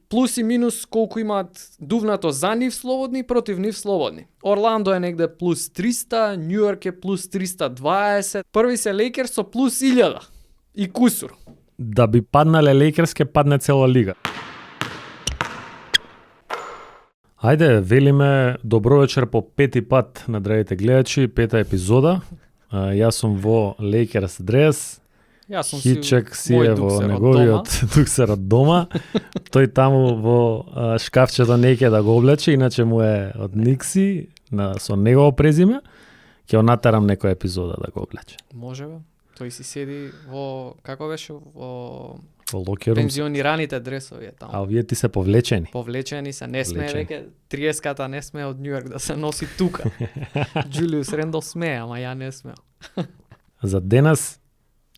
плюс и минус колку имаат дувнато за нив слободни и против нив слободни. Орландо е негде плюс 300, Њујорк е плюс 320, први се Лейкерс со плюс 1000 и кусур. Да би паднале Лейкерс, ке падне цела лига. Ајде, велиме добро вечер по пети пат на драгите гледачи, пета епизода. Јас сум во Лейкерс дрес. Јас сум Хичек си е во неговиот дуксер од дома. Тој таму во шкафчето неќе да го облече, иначе му е од Никси, со негово презиме. Ќе натарам некоја епизода да го облече. Може бе. Тој си седи во, како беше, во локерум. Пензионираните дресови е таму. А овие ти се повлечени. Повлечени се, не смее веќе 30-ката не смее од Њујорк да се носи тука. Џулиус Рендол смее, ама ја не смеа. За денес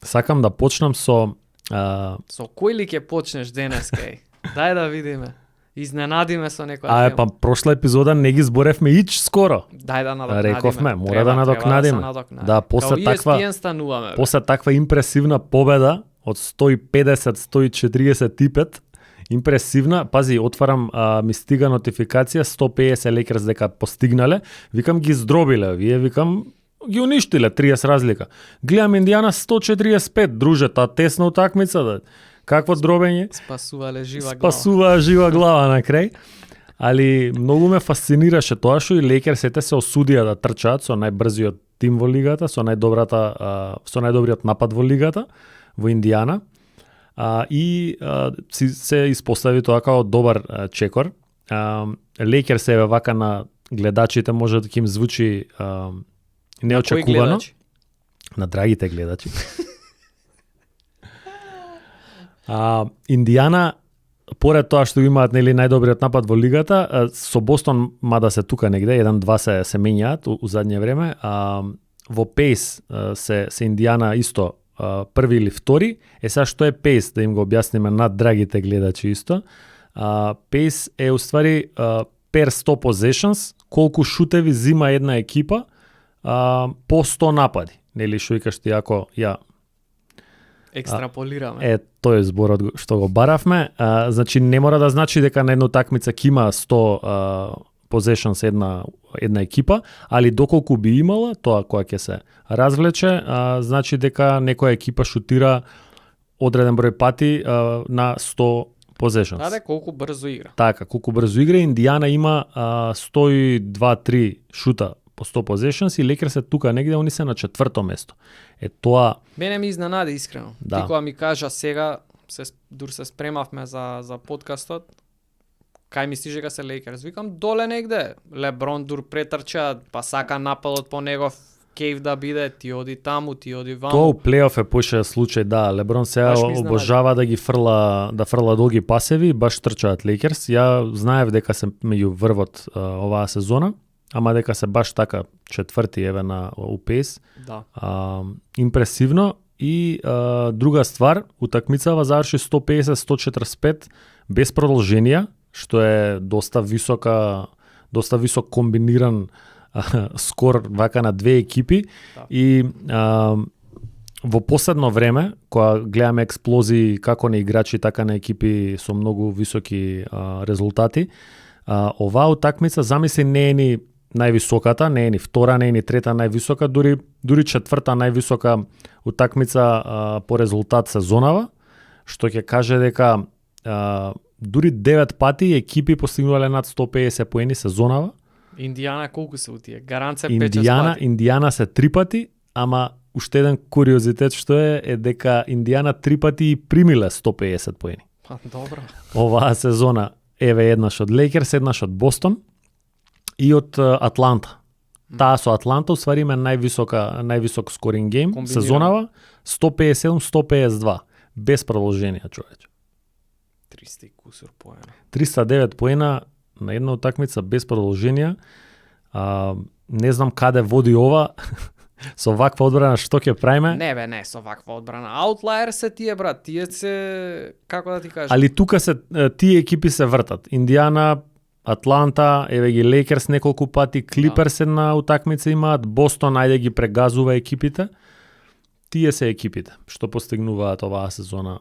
сакам да почнам со Со кој ли ќе почнеш денес кај? Дај да видиме. Изненадиме со некоја тема. тема. Па прошла епизода не ги зборевме ич скоро. Дај да надокнадиме. Рековме, мора да надокнадиме. Да, после таква импресивна победа од 150-145 импресивна, пази, отварам, ми стига нотификација 150 Лейкерс дека постигнале, викам ги здробиле, вие викам ги уништиле 30 разлика. Гледам Индијана 145, друже, таа тесна утакмица, да. Какво дробење? Спасувале жива глава. Спасува жива глава на крај. Али многу ме фасцинираше тоа што и Лейкерсите се осудија да трчаат со најбрзиот тим во лигата, со најдобриот напад во лигата, во Индијана. Се испостави тоа како добар чекор. Лейкерс е вака на гледачите може да ќе им звучи неочекувано. На драгите гледачи. Индијана, поред тоа што имаат нели најдобриот напад во лигата, со Бостон мада се тука негде, 1-2 се менјаат у задње време, во пейс се Индијана исто први или втори. Сега што е пейс, да им го објасниме на драгите гледачи исто. Пейс е уствари per 100 possessions, колку шутеви зима една екипа по 100 напади. Нели што викаш ти ако ја екстраполираме. Тој е зборот што го баравме. Значи не мора да значи дека на една такмица ќе има 100 possessions една екипа, али доколку би имала, тоа која ќе се развлече, значи дека некоја екипа шутира одреден број пати на 100 possessions. Да, колку брзо игра. Така, колку брзо игра. Индијана има 102-3 шута по 100 possessions и Лейкерс е тука негде, они се на 4-то место. Тоа мене ми изненади искрено. Да. Ти кога ми кажа сега, дур се спремавме за подкастот, кај ми стиже дека се Лейкерс. Викам доле негде. Леброн дур претрча, па сака нападот по негов кейв да биде, ти оди таму, ти оди ваму. Тоа у плейоф е поише случај, да. Леброн сега обожава да ги фрла долги пасеви, баш трчаат Лейкерс. Ја знаев дека се меѓу врвот оваа сезона, ама дека се баш така четврти еве на УПС. Да. Импресивно и друга ствар, утакмицава заврши 150-145 без продолженија, што е доста висок комбиниран скор вака на две екипи. Да. И во последно време, кога гледаме експлозии како на играчи, така на екипи со многу високи резултати, оваа утакмица, замисли, не е ни највисоката, не е ни втора, не е ни трета највисока, дури четврта највисока утакмица по резултат сезонава, што ќе каже дека дури 9 пати екипи постигнале над 150 поени сезонава. Индијана колку се утие? Гаранце 5-6 пати. Индијана се 3 пати, ама уште еден куриозитет што е дека Индијана 3 пати примиле 150 поени. Па добро. Оваа сезона еве еднаш од Лейкерс, еднаш од Бостон и од Атланта. Таа со Атланта усвари има највисок скоринг гейм сезонава, 157-152 без продолженија, човече. 300 и кусур поена. 309 поена на една утакмица без продолженија. Не знам каде води ова. Со ваква одбрана што ќе правиме? Не, со ваква одбрана. Аутлаер се тие, брат. Тие се, како да ти кажам. Али тука се тие екипи се вртат. Индијана, Атланта, еве ги Лейкерс неколку пати, Клиперс една утакмица имаат, Бостон ајде ги прегазува екипите. Тие се екипите што постигнуваат оваа сезона.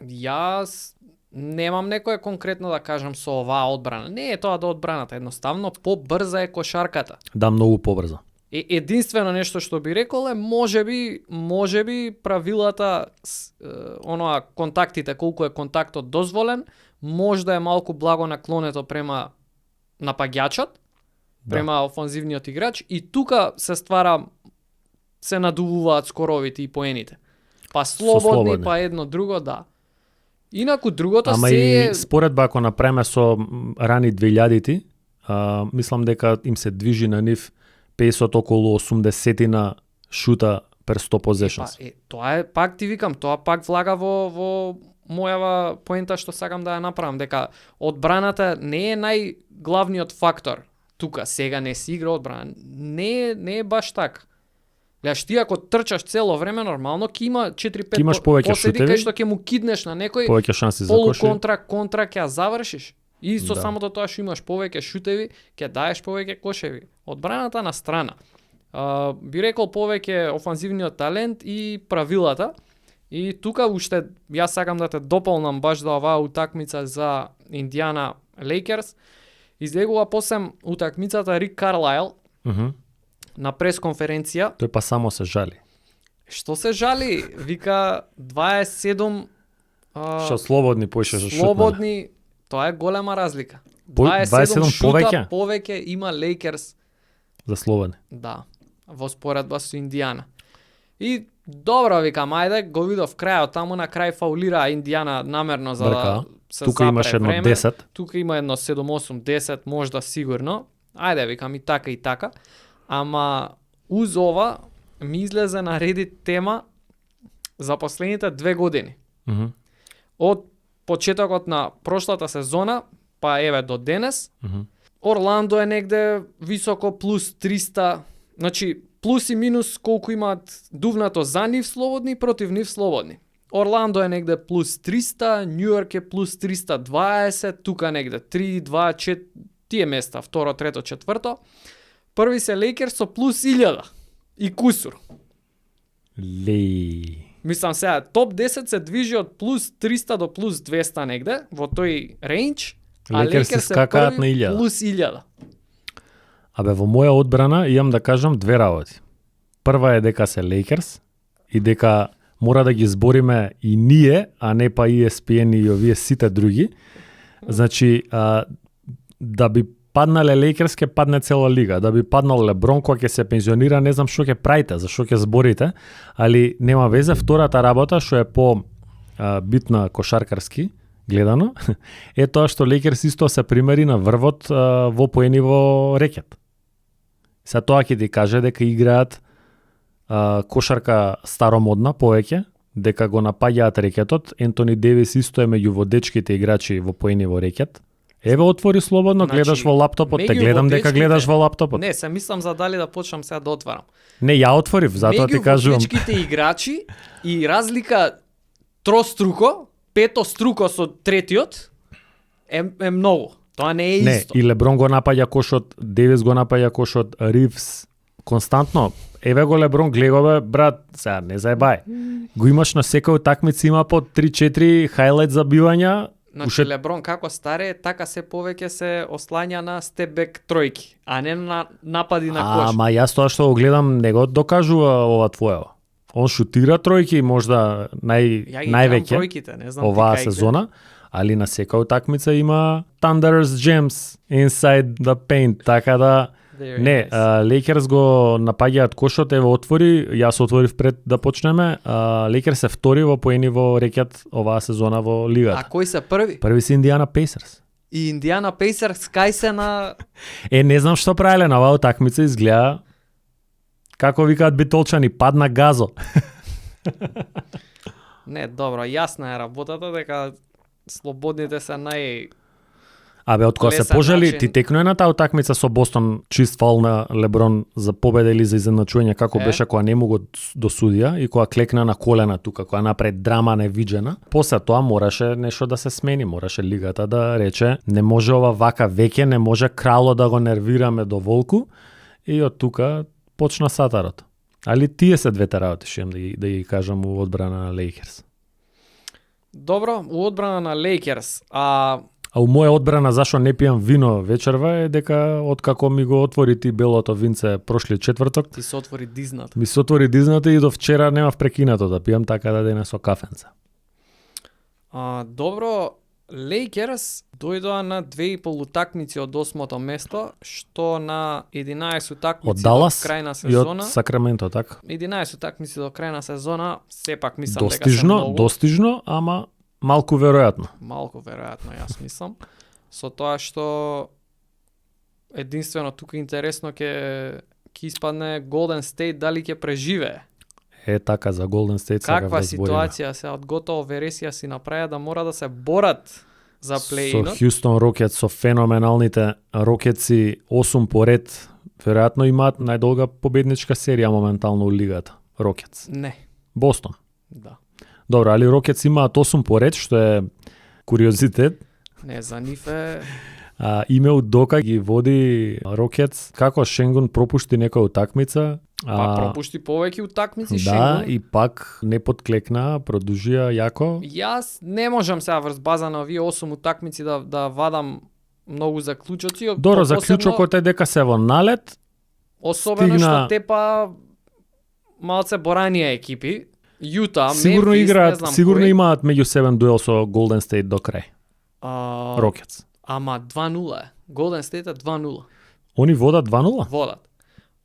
Јас немам некое конкретно да кажам со оваа одбрана. Не е тоа до одбраната, едноставно побрза е кошарката. Да, многу побрзо. Единствено нешто што би рекол е можеби правилата оноа контактите, колку е контактот дозволен, можда е малку благо наклонето према напаѓачот, према офанзивниот играч и тука се надувуваат скоровите и поените. Па слободни, па едно друго, да. Инаку другото Ама се и споредба ако направиме со рани 2000-ти, мислам дека им се движи на нив песот околу 80 шута per 100 possessions. Тоа е, пак ти викам, тоа пак влага во мојава поента што сакам да ја направам, дека одбраната не е најглавниот фактор. Тука сега не си игра одбрана. Не е баш така. Гледаш, ти ако трчаш цело време, нормално ќе има 4-5 поседи кај што ќе му киднеш на некој, повеќе шанси за коши. Контра ќе ја завршиш. И со самото тоа што имаш повеќе шутеви, ќе даеш повеќе кошеви. Одбраната на страна. Би рекол повеќе офанзивниот талент и правилата. И тука уште јас сакам да те дополнам баш за оваа утакмица за Индиана Лейкерс. Излегува посем утакмицата Рик Карлайл на пресконференција. Тој па само се жали. Што се жали? Вика 27 Што слободни поише за шут. Слободни, тоа е голема разлика. 27 шута повеќе има Лейкерс за слободни. Да, во споредба со Индиана. И добро, викам, ајде, го видов крајот, таму на крај фаулира Индиана намерно за да се тука имаш едно време. 10. Тука има едно 7-8-10, можда сигурно. Ајде, викам, и така. Ама уз ова ми излезе на Reddit тема за последните 2 години. Од почетокот на прошлата сезона, па еве до денес, Орландо е негде високо плюс 300, значи плюс и минус колку имаат дувнато за нив слободни против нив слободни. Орландо е негде плюс 300, Њујорк е плюс 320, тука негде 3, 2, 4, тие места, второ, трето, четврто. Први се Лейкерс со плюс 1000 и кусур. Мислам сега, топ 10 се движи од плюс 300 до плюс 200 негде, во тој рейндж, а Лейкерс се скакаат на први 1000. плюс 1000. Абе, во моја одбрана имам да кажам две работи. Прва е дека се Лейкерс и дека мора да ги збориме и ние, а не па ESPN и овие сите други. Значи, да би паднале Лейкерс, ќе падне цела лига. Да би паднал Леброн кога ќе се пензионира, не знам што ќе правите, зашто ќе зборите, али нема везе. Втората работа што е по битна кошаркарски гледано, е тоа што Лейкерс исто се примери на врвот во поени во рекет. Се тоа ќе ти каже дека играат кошарка старомодна повеќе, дека го напаѓаат рекетот. Ентони Девис исто е меѓу водечките играчи во поени во рекет. Еве отвори слободно, значи, гледаш во лаптопот, те гледам дека гледаш во лаптопот. Не, се мислам за дали да почнам сега да отварам. Не, ја отворив, затоа ти кажувам. Меѓу водечките играчи и разлика троструко, петоструко со третиот е многу. Тоа не е исто. Не, и Леброн го напаѓа кошот, Девис го напаѓа кошот, Ривс константно. Еве го Леброн, глегове, брат, сега не заебај. Го имаш на секој утакмица, има по 3-4 хайлайт забивања. Значи Леброн како старе, така се повеќе се ослања на степбек тројки, а не на напади на кош. Ама јас тоа што го гледам не го докажува ова твоево. Он шутира тројки можда највеќе оваа сезона, али на секоја утакмица има Thunder's Gems inside the paint, така да не, Лейкерс го напаѓаат кошот, еве отвори, јас отворив пред да почнеме, Лейкерс е втори во поени во рекет оваа сезона во лигата. А кои се први? Први се Индиана Пейсерс. И Индиана Пейсерс кај се на... Не знам што правеле на оваа утакмица, изгледа како викаат битолчани, падна газо. Не, добро, јасна е работата дека слободните се Абе, од кога се пожали, ти текнуе на таа утакмица со Бостон чист фал на Леброн за победа или за изедначување, како беше кога не му го досудија и кога клекна на колена тука, кога напред драма невиđена. После тоа мораше нешто да се смени, мораше лигата да рече не може ова вака веќе, не може крало да го нервираме до волку и од тука почна сатарот. Али тие се двете работи, шем да ги кажам у одбрана на Лейкерс. Добро, у одбрана на Лейкерс, а А у моја одбрана зашо не пијам вино вечерва е дека откако ми го отвори ти белото винце прошли четврток, ти се отвори дизнат. ми се отвори дизната и до вчера немав прекинато да пијам, така да денес со кафенце. Добро, Лейкерс дојдоа на 2,5 утакмици од 8-то место, што на 11 утакмици Од Далас до крај на и сезона. од Сакраменто, така? 11 утакмици до крај на сезона, сепак мислам дека се Достижно, многу. достижно, ама малку веројатно. Малку веројатно, јас мислам. Со тоа што единствено тука интересно ќе испадне Golden State дали ќе преживее. Е така за Golden State сакав Каква да збориме. ситуација се од готово вересија си направија да мора да се борат за Со плей-инот. Хјустон Рокетс, со феноменалните Рокетси 8 поред, веројатно имаат најдолга победничка серија моментално у лигата. Рокетс. Не, Бостон. да. Добро, али Рокетс имаат 8 поред, што е куриозитет. Не, за нив е... Име Удока ги води Рокетс. Како Шенгун пропушти некоја утакмица. Па пропушти повеќе утакмици Да, Шенгун. и пак не подклекна, продужија јако. Јас не можам сега врз база на овие 8 утакмици да вадам многу заклучоци. Добро, Посебно- заклучокот е дека се во налет. Особено стигна- што тепа малце боранија екипи. Јута, Сигурно Мемфис, не играат, знам сигурно кој. имаат меѓусебен дуел со Golden State до крај. Рокетс. Ама 2-0 е. Golden State е 2-0. Они водат 2-0? Водат.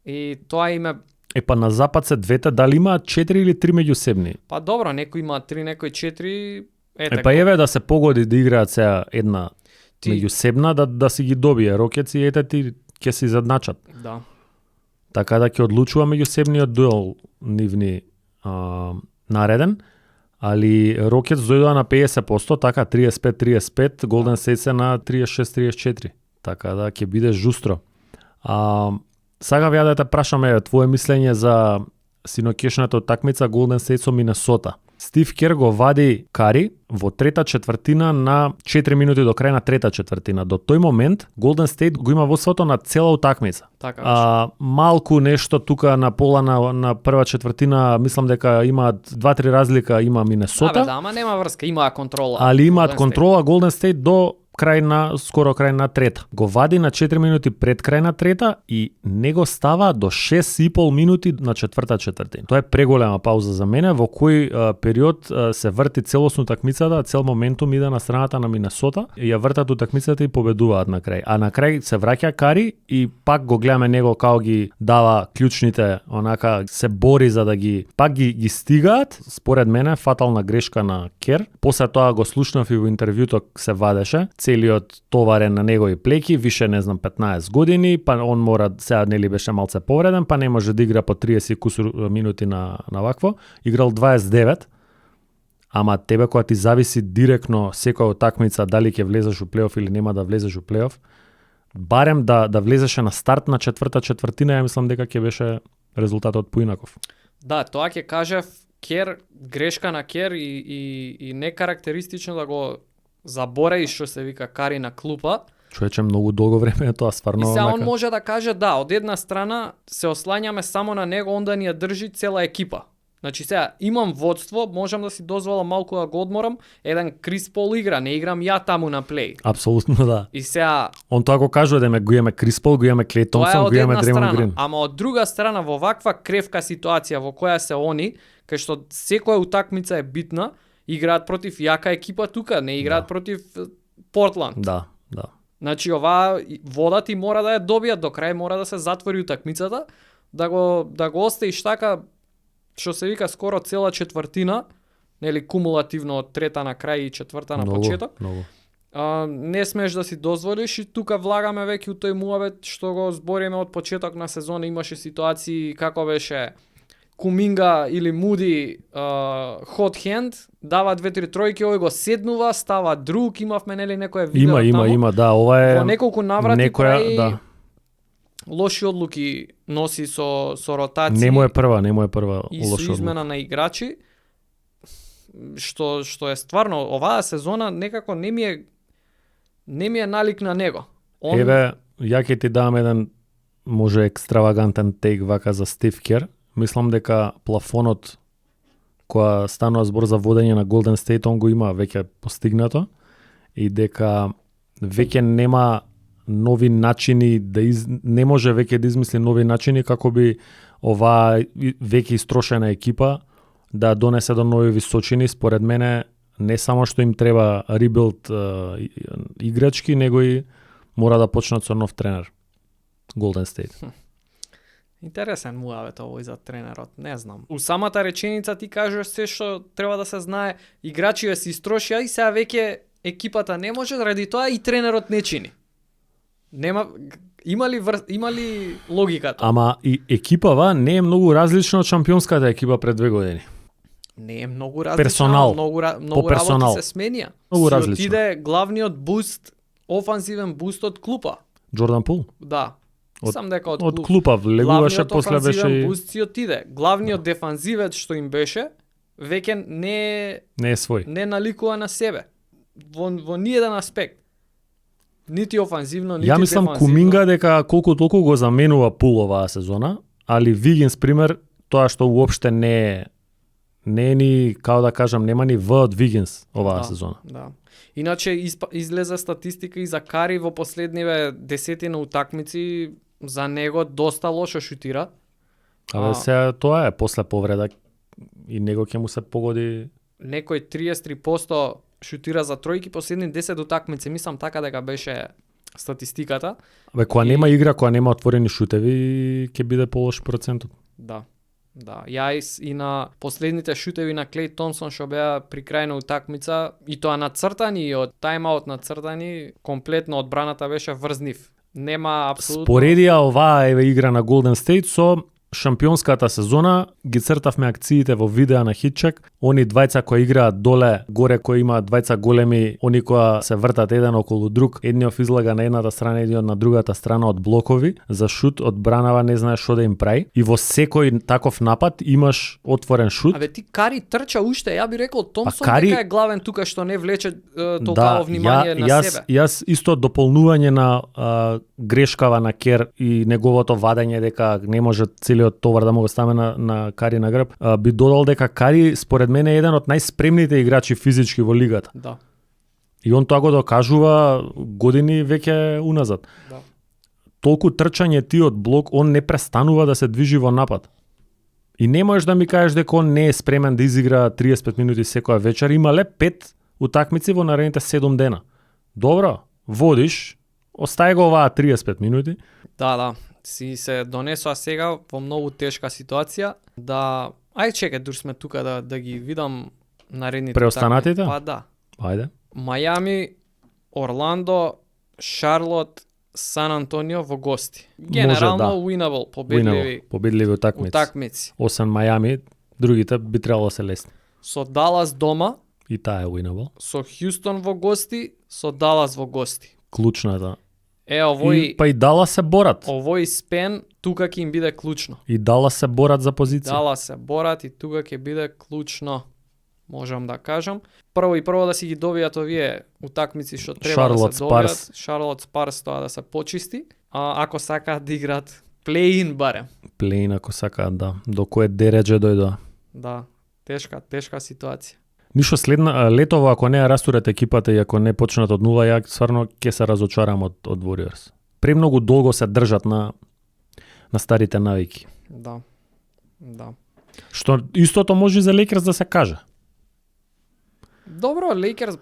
И тоа им е... Е па на запад се двете, дали имаат 4 или 3 меѓусебни? Па добро, некој има 3, некој 4. Е па еве да се погоди да играат сега една Ти- меѓусебна да си ги добие Рокетс и ете ти ќе се задначат. Да. Така да ќе одлучува меѓусебниот дуел нивни нареден. Али Рокетс дојдоа на 50%, така 35-35, Golden State се на 36-34. Така да ќе биде жустро. Сакав ја да те прашам твое мислење за синокешната такмица Golden State со Минесота. Стив Кер го вади Кари во трета четвртина на 4 минути до крај на трета четвртина. До тој момент Golden State го има водството на цела утакмица. Така. Малку нешто тука на пола на прва четвртина, мислам дека имаат 2-3 разлика има Минесота. Да, ама нема врска, имаа контрола. Али имаат Golden State. контрола Golden State до скоро крај на трета. Го вади на 4 минути пред крај на трета и не го става до 6,5 минути на четврта четвртина. Тоа е преголема пауза за мене, во кој период се врти целосно такмицата, цел моментум иде на страната на Минесота, и ја вртат утакмицата и победуваат на крај. А на крај се враќа Кари и пак го гледаме него како ги дава клучните, онака се бори за да ги пак ги стигаат. Според мене фатална грешка на Кер. После тоа го слушнав и во интервјуто се вадеше целиот товарен на негови плеки, више не знам 15 години, па он мора сега нели беше малце повреден, па не може да игра по 30 кусур минути на вакво. Играл 29. Ама тебе кога ти зависи директно секоја утакмица дали ќе влезеш у плейоф или нема да влезеш у плейоф, барем да влезеше на старт на четврта четвртина, ја мислам дека ќе беше резултатот поинаков. Да, тоа ќе кажев Кер, грешка на Кер и не карактеристично да го забораи што се вика Кари на клупа. Човече, многу долго време е тоа, стварно. И сега он може да каже да, од една страна се ослањаме само на него, онда ни ја држи цела екипа. Значи сега имам водство, можам да си дозволам малку да го одморам, еден Крис Пол игра, не играм ја таму на плей. Апсолутно да. И сега Он тоа го кажува да го имаме Крис Пол, го имаме Клей тоа е Томпсон, од го имаме една Дреймонд страна, Грин. ама од друга страна во ваква кревка ситуација во која се они, кај што секоја утакмица е битна, играат против јака екипа тука, не играат против Портланд. Да. Значи оваа водат и мора да ја добијат до крај, мора да се затвори утакмицата, да го оставиш така што се вика скоро цела четвртина, нели кумулативно од трета на крај и четврта на почеток. Многу. Не смееш да си дозволиш и тука влагаме веќе у тој муавет што го збориме од почеток на сезона, имаше ситуации како беше Куминга или Муди hot hand, дава 2-3 тројки, овој го седнува, става друг, имавме нели некое видео Има, да, ова е во неколку наврати прави да. лоши одлуки носи со ротација. Не му е прва и со лоша измена на играчи, што е стварно оваа сезона некако не ми е налик на него. Еве, ја ќе ти дам еден може екстравагантен тейк вака за Стив Кер. Мислам дека плафонот кога станува збор за водење на Golden State, он го има веќе постигнато и дека веќе нема нови начини не може веќе да измисли нови начини како би оваа веќе истрошена екипа да донесе до нови височини. Според мене не само што им треба ребилд играчки, него и мора да почнат со нов тренер. Golden State. Интересен муавет овој за тренерот, не знам. У самата реченица ти кажеш се што треба да се знае, играчите се истрошија и сега веќе екипата не може, заради тоа и тренерот не чини. Нема има ли логиката? Ама и екипава не е многу различна од шампионската екипа пред 2 години. Не е многу различна, Персонал. многу По персонал. работи се сменија. Многу Си различно. отиде главниот буст, офанзивен буст од клупа. Джордан Пул? Да. Сам дека од Од клупа влегуваше, главниот после беше офанзивен и буст си отиде. Главниот дефанзивец што им беше, веќе не е свој. не наликува на себе. Во ниеден аспект. Нити офанзивно, нити Ја мислам дефанзивно. Куминга дека колку толку го заменува Пул оваа сезона, али Вигинс пример, тоа што уопште не е ни, како да кажам, нема ни В од Вигинс оваа сезона. Да. Иначе излезе статистика и за Кари во последниве 10 утакмици, за него доста лошо шутира. Абе сега тоа е после повреда и него ќе му се погоди. Некој 33% шутира за тројки последни 10 утакмици, мислам така дека беше статистиката. Абе кога нема игра, кога нема отворени шутеви, ќе биде полош процентот. Да. Да, ја и на последните шутеви на Клей Томсон што беа при крај на утакмица, и тоа нацртани и од тајмаут нацртани, комплетно одбраната беше врзнив. Нема апсолутно. Споредија оваа игра на Golden State со шампионската сезона, ги цртавме акциите во видеа на Хитчек. Они двајца кои играат доле, горе кои имаат двајца големи, они кои се вртат еден околу друг, едниот излага на едната страна, едниот на другата страна од блокови, за шут одбранава не знае што да им прави. И во секој таков напад имаш отворен шут. Абе ти Кари трча уште, ја би рекол Томсон Кари... дека е главен тука што не влече толкова внимание на себе. Јас исто дополнување на грешкава на Кер и неговото вадење дека не може целиот товар да му го стави на Кари на грб, би додал дека Кари според мене е еден од најспремните играчи физички во лигата. Да. И он тоа го докажува години веќе уназад. Да. Толку трчање ти од блок, он не престанува да се движи во напад. И не можеш да ми кажеш дека он не е спремен да изигра 35 минути секоја вечер. Имале 5 утакмици во наредните 7 дена. Добро, водиш, остај го оваа 35 минути. Да. Си се донесоа сега во многу тешка ситуација да чекај, дур сме тука да ги видам наредните преостанатите. Па да. Ајде. Мајами, Орландо, Шарлот, Сан Антонио во гости. Генерално winnable, победливи утакмици. Освен Мајами, другите би требало да се лесни. Со Далас дома, и таа е winnable. Со Хјустон во гости, со Далас во гости. Клучната. Овој и Далас се борат. Овој спен тука ќе им биде клучно. И Далас се борат за позиција. Далас се борат и тука ќе биде клучно. Можам да кажам. Прво да си ги добијат овие утакмици што треба Шарлот, да се добијат. Шарлот Спарс тоа да се почисти. Ако сакаат да играат плей-ин барем. Плей-ин ако сакаат, да. До кое дередже дојдоа. Да, тешка ситуација. Ништо летово ако не ја растурат екипата и ако не почнат од нула, ја стварно ќе се разочарам од Warriors. Премногу долго се држат на старите навики. Да. Што истото може и за Lakers да се каже. Добро, Lakers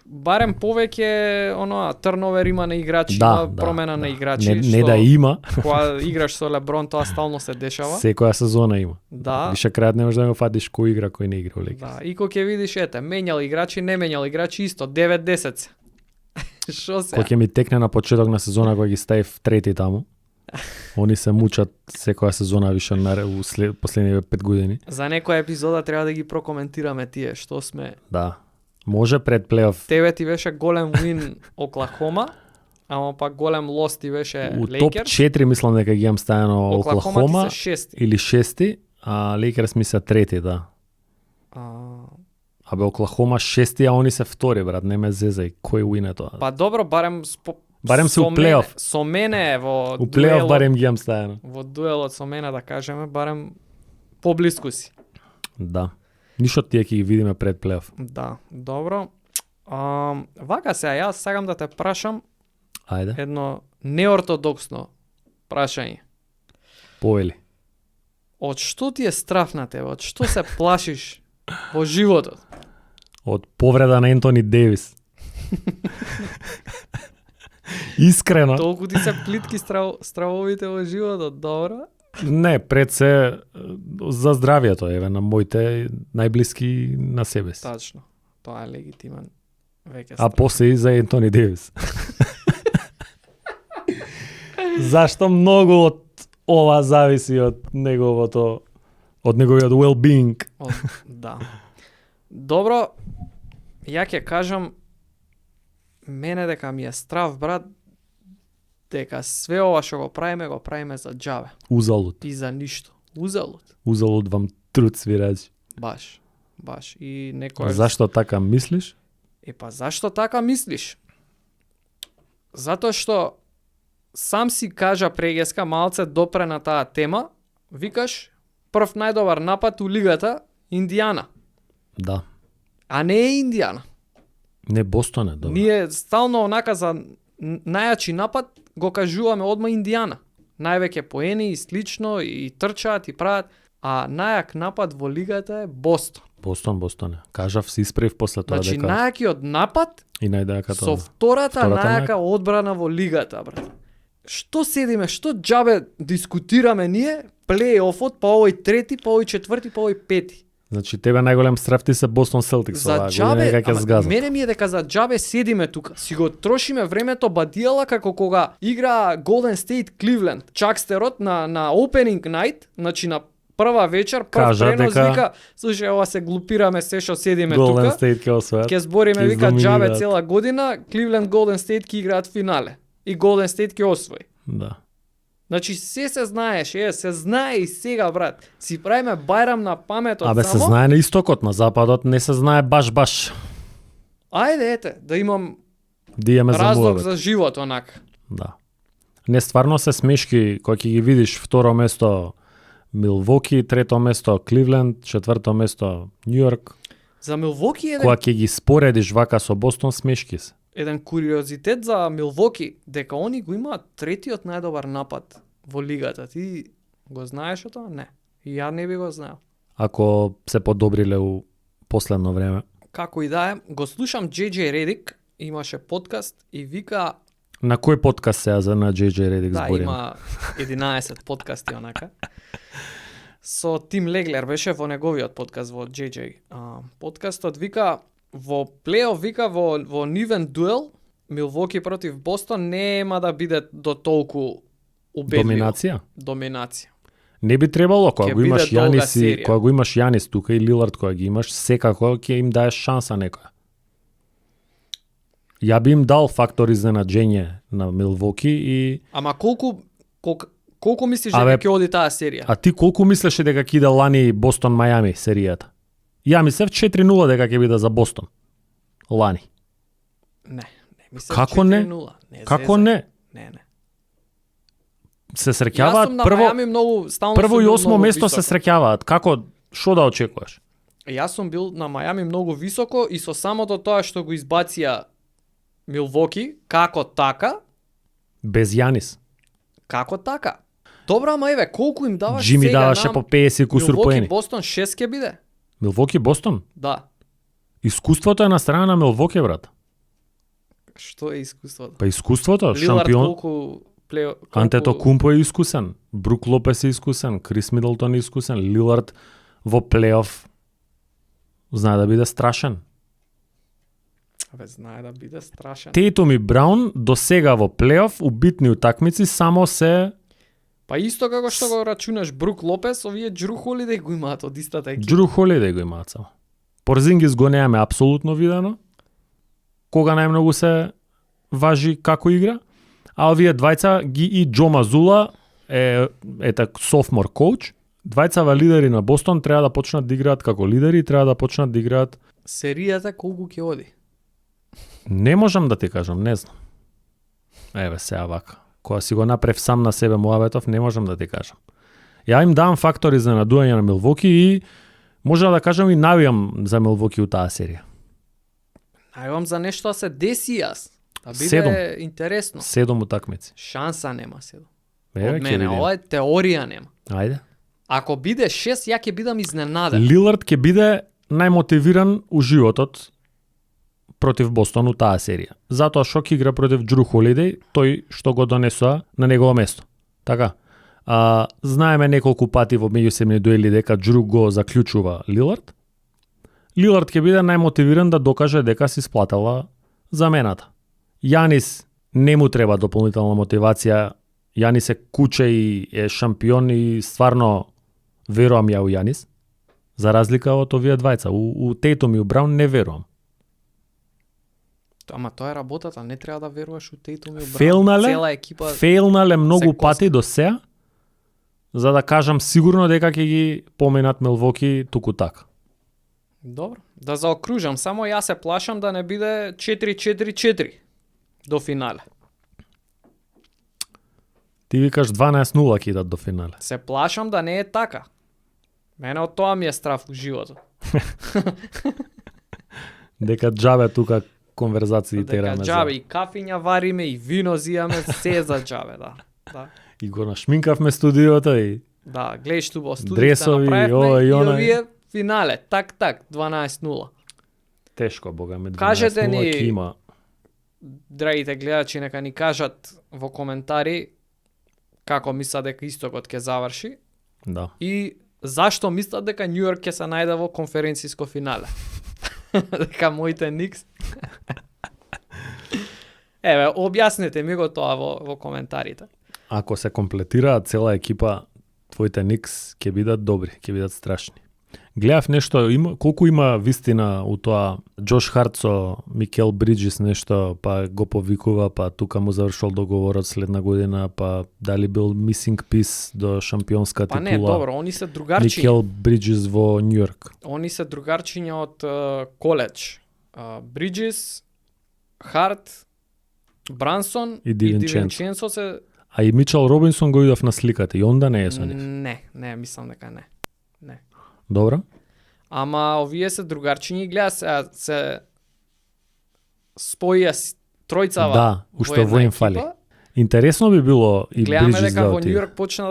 барем повеќе турновер има на играчи, има промена на играчи. Не да има. Кога играш со Леброн, тоа стално се дешава. Секоја сезона има. Да. Више крајот не можеш да го фатиш кој игра, кој не игра во Lakers. Да, и кога ќе видиш менјал играчи, не менјал играчи исто 9-10. Шо се? Кој ќе ми текне на почеток на сезона кога ги ставив трети таму. Они се мучат секоја сезона више последниве 5 години. За некоја епизода треба да ги прокоментираме тие што сме. Да. Може пред плейоф. Тебе ти беше голем win Оклахома, ама пак голем лос ти беше Lakers. У топ 4 мислам дека ги имам стајано Оклахома или 6, а Lakers ми се трети, да. Абе Оклахома 6, а они се втори, брат, не ме зезај. Кој win е тоа? Па добро, барем се у плейоф. Со мене во у плейоф барем ги имам стајано. Во дуелот со мене да кажеме, барем поблиску си. Да. Ништо тие ќе ги видиме пред плейоф. Да, добро. Вака сега, јас сакам да те прашам Ајде, едно неортодоксно прашање. повели. Од што ти е страф на тебе? Од што се плашиш во животот? Од повреда на Ентони Девис. Искрено. Толку ти се плитки стравовите во животот, добро? Не, пред се за здравието, еве, на моите најблиски на себе си. Тачно. Тоа е легитимен веќе А страф. после и за Ентони Девис. Зашто многу од ова зависи од неговото, од неговиот well-being. Да. Добро, ја ќе кажам, мене дека ми е страв, брат, дека све ова што го правиме за џабе. Узалут. И за ништо. Узалud. Узалут вам труд, свирачи. Баш. И некој... Зашто така мислиш? Па зашто така мислиш? Затоа што сам си кажа прегеска, малце допре на таа тема, викаш, прв најдобар напад у лигата, Индијана. Да. А не е Индијана. Не, Бостон е, добро. Ние стално онака за најачи напад го кажуваме одма Индијана. Највеќе поени и слично, и трчаат, и прават. А најак напад во лигата е Бостон. Бостон е. Кажав, се испрев после тоа Значи, дека... најакиот напад И најдајака со тоа. втората Втората најака одбрана во лигата, брат. Што седиме, што џабе дискутираме ние, плей-офот, па овој трети, па овој четврти, па овој пети. Значи, тебе најголем страф ти се Бостон Селтикс За оваа џабе, година, дека ќе згазат. мене ми е дека за џабе седиме тука. Си го трошиме времето бадијала како кога игра Golden State Cleveland. Чакстерот на opening night, значи на прва вечер, прв Кажа пренос дека- вика, слушај, ова се глупираме се што седиме Golden тука. State ќе освојат. Ќе збориме, ќе вика, џабе издоминираат. цела година, Cleveland Golden State ќе играат финале. И Golden State ќе освои. Да. Значи се знаеш, се знае и сега, брат. Си правиме бајрам на паметот Абе, се само. знае на истокот, на западот не се знае баш. Ајде, ете, да имам Да имаме за разлог муабет. за живот, онака. Да. Не, стварно се смешки, кога ќе ги видиш второ место Милвоки, трето место Кливленд, четврто место Њујорк, За Милвоки еден, кога ќе ги споредиш вака со Бостон, смешки се. еден куриозитет за Милвоки, дека они го имаат третиот најдобар напад во лигата. Ти го знаеш тоа? Не. И ја не би го знаел. Ако се подобриле у последно време. Како и да е, го слушам JJ Редик, имаше подкаст и вика, На кој подкаст сега за на JJ Редик да, збориме? има 11 подкасти онака. Со Тим Леглер беше во неговиот подкаст во JJ. Подкастот вика во плейоф, вика во нивен дуел Милвоки против Бостон нема да биде до толку убедливо. Доминација. Не би требало кога Ќе го имаш биде долга Јанис и серија. кога го имаш Јанис тука и Лилард кога ги имаш, секако ќе им даеш шанса некоја. Ја би им дал фактор изненаđење на Милвоки и Ама колку мислиш Абе, дека ќе оди таа серија? а ти колку мислеше дека ќе иде лани Бостон Мајами серијата? Ја мислев 4-0 дека ќе биде за Бостон. Лани. Не мислам Како не? 4-0. Како зезај. не? Не. Се Јас среќаваат сум на прво Мајами многу стално прво сум и бил осмо многу место се високо. среќаваат. Како што да очекуваш? Јас сум бил на Мајами многу високо и со самото тоа што го избација Милвоки, како така? Без Јанис. Како така? Добро, ама еве, колку им даваш Джими сега даваше нам? по 50 кусур Милвоки поени. Бостон 6 ќе биде? Милвоки Бостон? Да. Искуството е на страна на Милвоки, брат. Што е искуството? Па искуството, Лилард шампион. колку Антето Кумпо е искусен, Брук Лопес е искусен, Крис Мидлтон е искусен, Лилард во плейоф знае да биде страшен. Абе, знае да биде страшен. Тейтум и Браун до сега во плейоф у битни утакмици само се Па исто како што го рачунаш Брук Лопес, овие Джру Холидеј го имаат од истата екипа. Джру Холидеј го имаат само. Порзингис го немаме апсолутно видено. Кога најмногу се важи како игра, а овие двајца ги и Џо Мазула е так софмор коуч. Двајцава лидери на Бостон треба да почнат да играат како лидери и треба да почнат да играат. Серијата колку ќе оди? Не можам да ти кажам, не знам. Еве сега вака. Кога си го направив сам на себе муабетов, не можам да ти кажам. Ја им давам фактор изненадување на Милвоки и Можам да кажам и навијам за Милвоки у таа серија. Најавам за нешто да се деси јас. Да биде 7. интересно. 7 утакмици. Шанса нема седо. Еве, Од ќе мене, видиме. ова е теорија нема. Ајде. Ако биде 6, ја ќе бидам изненаден. Лилард ќе биде најмотивиран у животот против Бостон у таа серија. Затоа што ќе игра против Джру Холидеј, тој што го донесоа на негово место. Така. Знаеме неколку пати во меѓусебни дуели дека Джру го заклучува Лилард. Лилард ќе биде најмотивиран да докаже дека си сплатила замената. Јанис не му треба дополнителна мотивација. Јанис е куче и е шампион и стварно верувам ја у Јанис. За разлика од овие двајца. У Тейтум и у Браун не верувам. Ама тоа е работата, не треба да веруваш у Тейтум и у Браун. Фейлнале? Цела екипа. Фейлнале многу се пати до сега, за да кажам сигурно дека ќе ги поменат Милвоки туку така. Добро. Да заокружам, само јас се плашам да не биде 4-4-4 до финале. Ти викаш 12-0 ќе идат до финале. Се плашам да не е така. Мене од тоа ми е страф у животот. Дека џабе тука конверзации Дека тераме. џабе и кафиња вариме и вино зијаме, се за џабе, да. Да. И го нашминкавме студиото и Да, гледаш ту во студиото Дресови, направивме ова и и она. овие финале, так, 12-0. тешко, бога ме. Кажете 12-0 ни- ќе има. Драгите гледачи, нека ни кажат во коментари како мислат дека истокот ќе заврши Да. и зашто мислат дека Њу Йорк ќе се најде во конференциско финале. Дека моите Никс. Еве, објаснете ми го тоа во коментарите. Ако се комплетираат цела екипа, твоите Никс ќе бидат добри, ќе бидат страшни. Гледав нешто, колку има вистина у тоа Џош Харт со Микел Бриджис нешто, па го повикува, па тука му завршил договорот следна година, па дали бил missing piece до шампионска Па титула. не, добро, они се другарчиња. Микел Бриджис во Њу Йорк. Они се другарчиња од коледж. Бриджис, Харт, Брансон И и Ди Винченцо. Винченцо се... А и Мичел Робинсон го видов на сликата и онда не е со нив. Не, мислам дека не. Не. Добро? Ама овие се другарчиња и гледа се споија тројцава Да, уште една во им екипа. фали. Интересно би било и Гледаме Бриджис дека да во отиде. Њу Йорк почна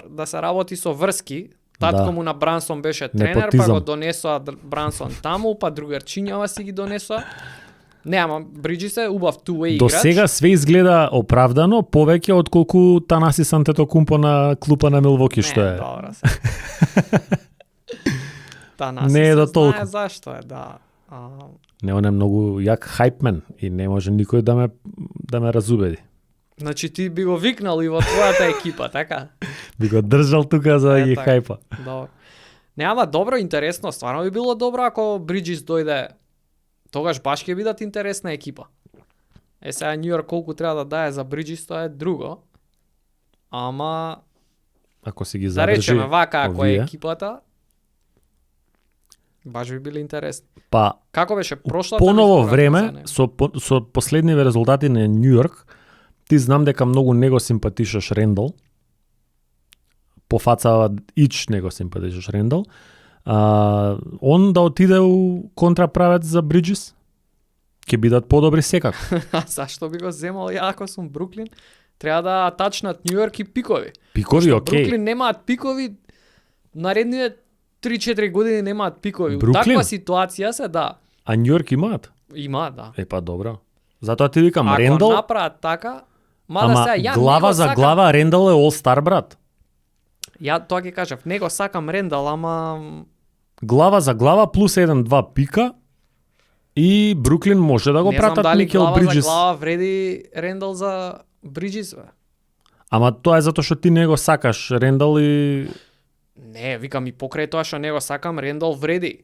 да се работи со врски. Татко Да. му на Брансон беше тренер, па Непотизам. го донесоа Брансон таму, па другарчињава си ги донесоа. Не, ама Бриджис е убав two-way До играч. сега све изгледа оправдано, повеќе отколку Танаси Сантетокумпо на клупа на Милвоки, што Не, е. добро се. Танаси Не е се до знае толку. зашто е, да. Не, он е многу јак хајпмен и не може никој да ме разубеди. Значи ти би го викнал и во твојата екипа, така? Би го држал тука за да Е, ги така. хајпа. Добро. Не, ама добро, интересно, стварно би било добро ако Бриджис дојде. Тогаш баш ќе бидат интересна екипа. Сега Њу Йорк колку треба да даде за Бриджис, тоа е друго. Ама Ако си ги да задржи речеме вака, ако е овие, екипата, баш би били интересни. па Како беше прошлата? поново избора, време за него? со последниве резултати на Њу Йорк, ти знам дека многу не го симпатишаш Рендал. По фаца ич не го симпатишаш Рендал. Он да отиде у контраправец за Бриджис, ќе бидат подобри секако. А зашто би го земал ја ако сум Бруклин? Треба да атачнат Њу Йорк и пикови. Пикови, Што окей. Бруклин немаат пикови, наредните 3-4 години немаат пикови. У Бруклин? таква ситуација се, да, А Њу Йорк имаат? има, да. Е па добро. Затоа ти викам, Ако Рендал, направат така, мада ама сега ја глава него за сакам, глава Рендал е All-Star, брат. Ја тоа ќе кажав, него сакам Рендал, ама Глава за глава плюс 1-2 пика и Бруклин може да го не знам пратат дали Микел глава Бриджис. за глава вреди Рендал за Бриджис, бе. Ама тоа е затоа што ти не го сакаш Рендал и Не, викам и покрај тоа што него сакам, Рендал вреди.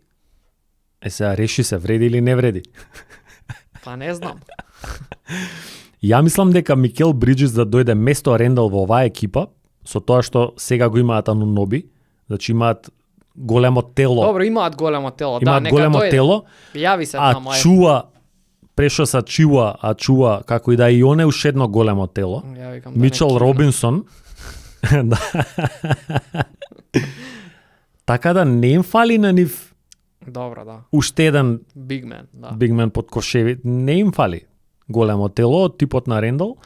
сега реши се вреди или не вреди. Па не знам. Ја мислам дека Микел Бриджис да дојде место Рендал во оваа екипа, со тоа што сега го имаат Ануноби, значи имаат големо тело, Добро, имаат големо тело, да, имаат нека големо дојде. тело, Јави се а таму, ајде. чува прешо са чува, а чува како и да и он е уште едно големо тело. Ја викам да Мичел не кивна. Робинсон. Да. Така да не им фали на нив Добро, да. уште еден Big man, да. бигмен под кошеви, не им фали големо тело од типот на Рендал.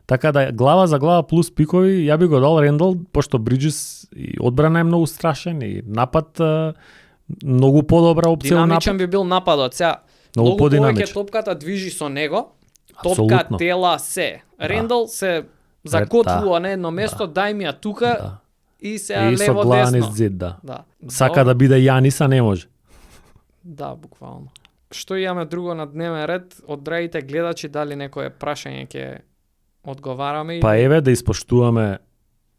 Така да глава за глава плюс пикови, ја би го дал Рендал, пошто Бриджес и одбрана е многу страшен и напад многу подобра опција на Динамичен напад. би бил нападот. Сега, Многу многу повеќе подинамичен. топката движи со него, топка, Апсолутно. тела, се. Рендал се закотвува на едно место, дај ми ја тука Да. и сега И со лево глава десно. низ зид, да. Да. Сака да биде Јаниса, не може. Да, буквално. Што имаме друго на дневен ред? Од драгите гледачи, дали некое прашање ќе одговараме? Па еве да испоштуваме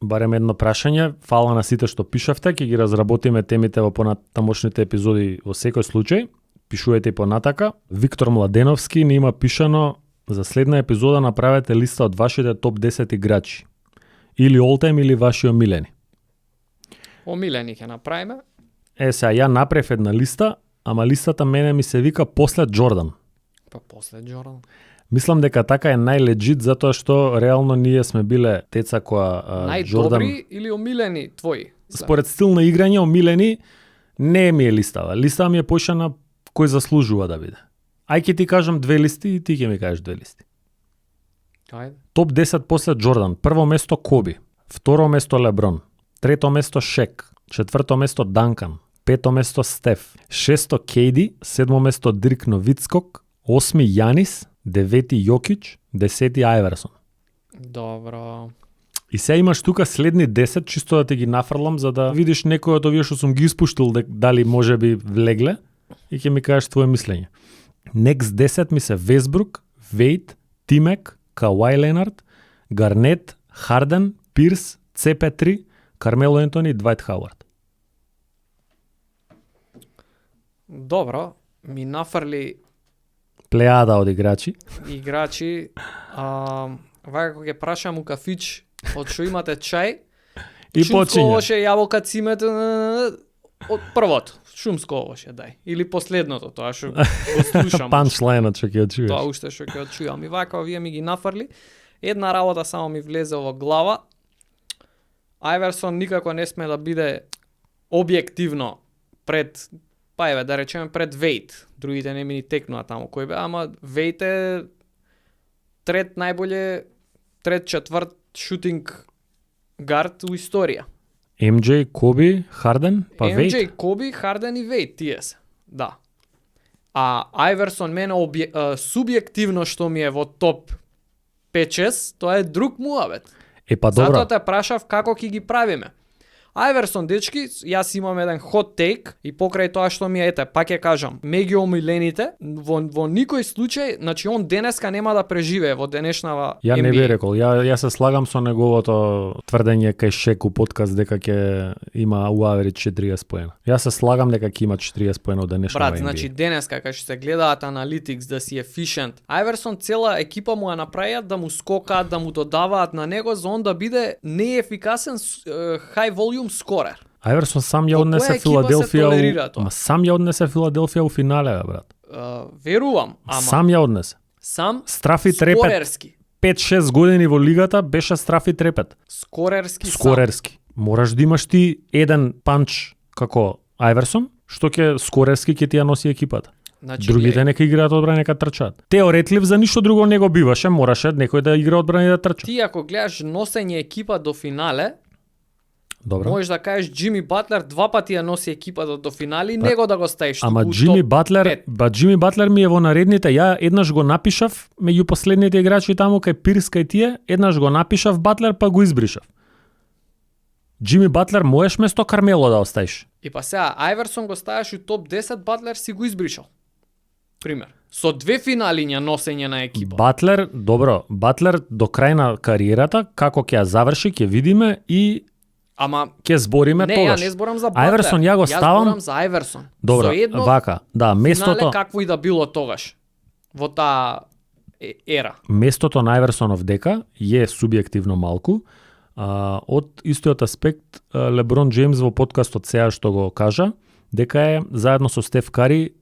барем едно прашање. Фала на сите што пишавте, ќе ги разработиме темите во понатамошните епизоди во секој случај. Пишувајте и понатака. Виктор Младеновски ни има пишано: за следна епизода направете листа од вашите топ 10 играчи. Или all time или ваши омилени. Омилени ќе направиме. Сега ја направив една листа, ама листата мене ми се вика после Джордан. Па после Джордан. Мислам дека така е најледжит затоа што реално ние сме биле теца која Джордан Најдобри или омилени твои? според стил на играње омилени не ми е листава. Листава ми е поишана кој заслужува да биде. Ај ќе ти кажам две листи и ти ќе ми кажеш две листи. Ајде. Топ 10 после Джордан. Прво место Коби, второ место Леброн, трето место Шек, четврто место Данкан, пето место Стеф, шесто Кейди, седмо место Дирк Новицкок, осми Јанис, девети Јокич, десети Ајверсон. Добро. И сега имаш тука следни 10, чисто да ти ги нафрлам, за да видиш некој од овие што сум ги испуштил, дали може би влегле, и ќе ми кажеш твое мислење. Next 10 ми се Весбрук, Вейт, Тимек, Кауај Ленард, Гарнет, Харден, Пирс, CP3, Кармело Ентони и Двајт Хауард. Добро. Ми нафрли Плејада од играчи. играчи. Вака кога ќе прашам у кафич од што имате чај, И шумско почиња. овоше, јаболка, цимет, од првото, шумско овоше, дај. Или последното, тоа што го слушам. Панчлайнот што ќе чуеш. Тоа уште што ќе очујам. И вака овие ми ги нафрли. Една работа само ми влезе во глава. Ајверсон никако не сме да биде објективно пред, па еве да речеме пред Вейт. Другите не ми ни текнува таму кој бе, ама Вейт е трет најболje, трет четврт шутинг гард у историја. MJ, Коби, Харден, па MJ, Вейт. Коби, Харден и Вейт, тие се. Да. А Ајверсон мене субјективно што ми е во топ 5-6, тоа е друг муабет. Па добро. Затоа те прашав како ќе ги правиме. Ајверсон, дечки, јас имам еден hot take и покрај тоа што ми е, ете, пак ќе кажам, меѓу омилените, во никој случај, значи он денеска нема да преживее во денешнава Ја NBA. не би рекол, ја се слагам со неговото тврдење кај Шек у подкаст дека ќе има у аверидж 40 поена. Ја се слагам дека ќе има 40 поена од денешната Брат, NBA. значи денеска кај што се гледаат аналитикс да си ефишент, Ајверсон цела екипа му ја направиат да му скокаат, да му додаваат на него за он да биде неефикасен high volume скорер. Ајверсон сам ја Во однесе која екипа се толерира тоа? Ма сам ја однесе Филаделфија у финале, бе, брат. Верувам, ама Сам ја однесе. сам Страфи трепет. скорерски. 5-6 години во лигата беше страфи трепет. Скорерски сам. Скорерски. Мораш да имаш ти еден панч како Ајверсон, што ќе скорерски ќе ти ја носи екипата. Значи, Другите нека играат одбрана, нека трчаат. Теоретлив за ништо друго не го биваше, мораше некој да игра одбрана и да трча. ти ако гледаш носење екипа до финале, Добро. можеш да кажеш Џими Батлер два пати ја носи екипата до финали и него да го ставиш Ама туку у Џими топ Батлер, пет. Џими Батлер ми е во наредните, ја еднаш го напишав меѓу последните играчи таму кај Пирс кај тие, еднаш го напишав Батлер па го избришав. Џими Батлер можеш место Кармело да оставиш. И па сега Ајверсон го ставаш у топ 10, Батлер си го избришал. Пример. Со две финали ја носење на екипа. Батлер, добро, Батлер до крај на кариерата, како ќе ја заврши, ќе видиме и Ама ќе збориме не, тогаш. ја не зборам за Батлер. Ајверсон ја го ставам. Јас зборам за Ајверсон. Добро, Со едно вака, да, местото финале какво и да било тогаш во таа ера. местото на Ајверсонов дека е субјективно малку. Од истиот аспект, Леброн Джеймс во подкастот сега што го кажа, дека е заедно со Стеф Кари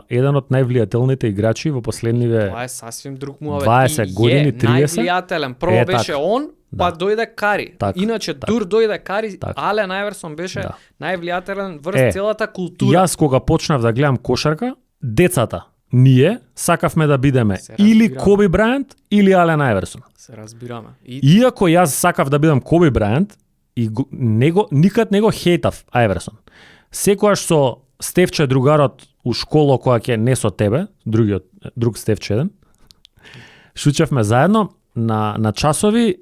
еден од највлијателните играчи во последниве Тоа е сасвим друг муавет. 20 години, 30. Највлијателен. Прво беше така. он, па дојде Кари. Так, Иначе так. дур дојде Кари, Так. Ален Ајверсон беше Да. највлијателен врз целата култура. Јас кога почнав да гледам кошарка, децата, ние сакавме да бидеме Се или разбираме. Коби Брајант или Ален Ајверсон. Се разбираме. И Иако јас сакав да бидам Коби Брајант, и никад не го хейтав Ајверсон. Секојаш со Стефче другарот у школа која ќе не со тебе, друг Стефче еден, шучевме заедно на часови,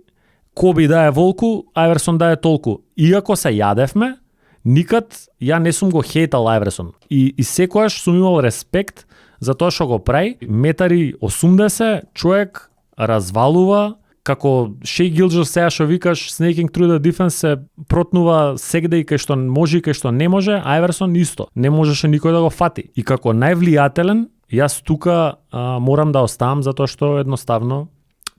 Коби дае волку, Ајверсон дае толку. Иако се јадевме, никад ја не сум го хейтал Ајверсон. И секојаш сум имал респект за тоа што го прави. Метари 80, човек развалува, како Шеј Гилџер сега што викаш Snaking through the defense се протнува сегде и кај што може и кај што не може, Ајверсон исто. Не можеше никој да го фати. И како највлијателен, јас тука морам да оставам затоа што едноставно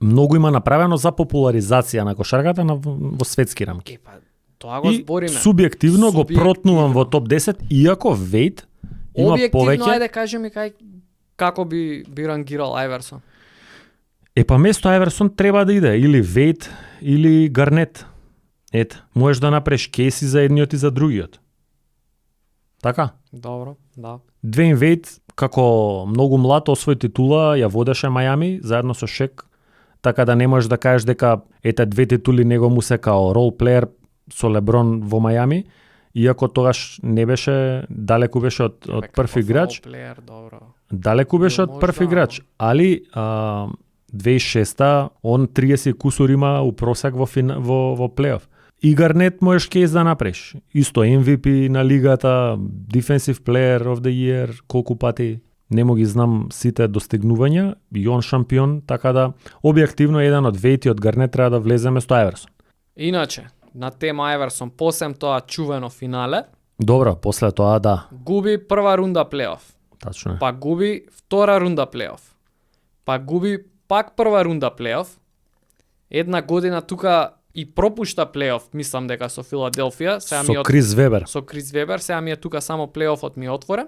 многу има направено за популаризација на кошарката во светски рамки. па тоа го И збориме. субјективно го Субјективно. протнувам во топ 10, иако Вейт има Објективно, повеќе. ајде кажи ми како би рангирал Ајверсон. Па место Ајверсон треба да иде или Вейт или Гарнет. Ете, можеш да направиш кейси за едниот и за другиот. Така? Добро, да. Двейн Вейт, како многу млад, освои титула, ја водеше Мајами заедно со Шек, така да не можеш да кажеш дека ете две титули него му се као рол плеер со Леброн во Мајами, иако тогаш не беше, далеку беше од прв играч. Плеер, добро. Далеку беше од прв Можда. играч, али 2006 он 30 кусур има у просек во плейоф. И Гарнет можеш кейс да направиш. Исто MVP на лигата, Defensive Player of the Year, колку пати не му ги знам сите достигнувања, и он шампион, така да објективно еден од Вейт и од Гарнет треба да влезе место Ајверсон. Иначе, на тема Ајверсон, посем тоа чувено финале, Добро, после тоа да, губи прва рунда плейоф, тачно е. па губи втора рунда плейоф, па губи пак прва рунда плейоф, една година тука и пропушта плейоф, мислам дека со Филаделфија, сега ми Со Крис Вебер. со Крис Вебер, сега ми е тука само плейофот ми е отворен.